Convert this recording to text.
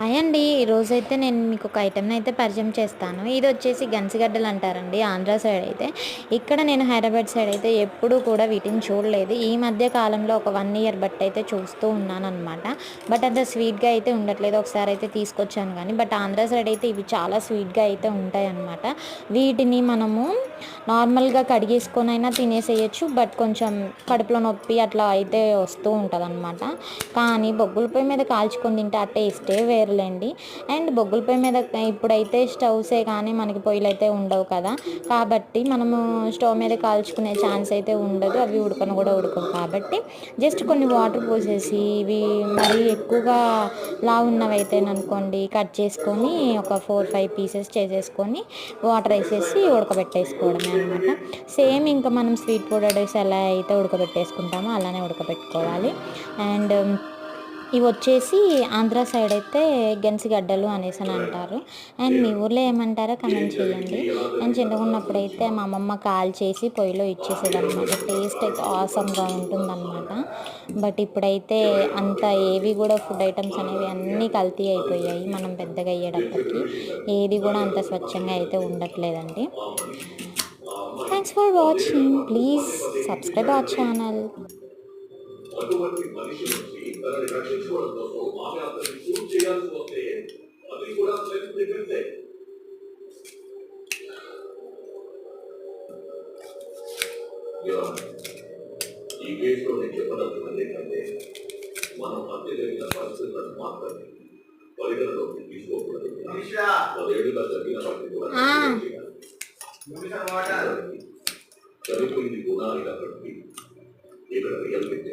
Hi అండి. ఈరోజైతే నేను మీకు ఒక ఐటెమ్‌ని అయితే పరిచయం చేస్తాను. ఇది వచ్చేసి గన్సిగడ్డలు అంటారండి ఆంధ్ర సైడ్ అయితే. ఇక్కడ నేను హైదరాబాద్ సైడ్ అయితే ఎప్పుడూ కూడా వీటిని చూడలేదు. ఈ మధ్య కాలంలో ఒక 1 ఇయర్ బట్టి అయితే చూస్తూ ఉన్నాననమాట. బట్ అంత స్వీట్‌గా అయితే ఉండట్లేదు. ఒకసారి అయితే తీసుకొచ్చాను గానీ, బట్ ఆంధ్ర సైడ్ అయితే ఇవి చాలా స్వీట్‌గా అయితే ఉంటాయన్నమాట. వీటిని మనము నార్మల్‌గా కడిగేసుకొనైనా తినేసేయొచ్చు. బట్ కొంచెం కడుపులో నొప్పి అట్లా అయితే వస్తూ ఉంటదనమాట. కానీ బొగ్గుల పొయ్యి మీద కాల్చుకొని తింటే ఆ టేస్టే వేరులేండి. అండ్ బొగ్గుల పొయ్యి మీద ఇప్పుడైతే స్టవ్సే కానీ మనకి పొయ్యిలైతే ఉండవు కదా! కాబట్టి మనము స్టవ్ మీద కాల్చుకునే ఛాన్స్ అయితే ఉండదు. అవి ఉడకను కూడా ఉడకవు కాబట్టి జస్ట్ కొన్ని వాటర్ పోసేసి ఇవి మరీ ఎక్కువగా లావున్నవైతేననుకోండి కట్ చేసుకొని ఒక 4, 5 పీసెస్ చేసేసుకొని వాటర్ వేసేసి ఉడకబెట్టేసుకోవడమే అనమాట. సేమ్ ఇంకా మనం స్వీట్ పొటాటోస్ ఎలా అయితే ఉడకబెట్టేసుకుంటామో అలానే ఉడకబెట్టుకోవాలి. అండ్ ఇవొచ్చేసి ఆంధ్ర సైడ్ అయితే గెన్సిగడ్డలు అనేసని అంటారు. అండ్ మీ ఊర్లో ఏమంటారో కమెంట్ చేయండి. అండ్ చిన్నగున్నప్పుడైతే మా అమ్మమ్మ కాల్చేసి పొయ్యిలో ఇచ్చేసేదనమాట. టేస్ట్ అయితే ఆసమ్‌గా ఉంటుందనమాట. బట్ ఇప్పుడైతే అంత ఏవి గూడా ఫుడ్ ఐటెమ్స్ అనేవి అన్నీ కల్తీ అయిపోయాయి. మనం పెద్దగా అయ్యేటప్పటికి ఏది గూడా అంత స్వచ్ఛంగా అయితే ఉండట్లేదండి. Thanks for watching. Please subscribe our channel. అటువంటి మనిషి నుంచి తనని రక్షించుకోవడం కోసం ఆమె అతన్ని షూట్ చేయాల్సి వస్తే అది కూడా సెల్ఫ్ డిఫెన్సే. ఈ కేసులో నేను చెప్పదలుచుకున్నది ఏంటంటే మనం హత్య జరిగిన పరిస్థితులను మాత్రమే పరిగణలోకి తీసుకోకూడదు. 10 ఏళ్లుగా జరిగిన వాటిని కూడా చనిపోయింది కూడా అయినప్పటికీ ఇక్కడ రియల్ వ్యక్తి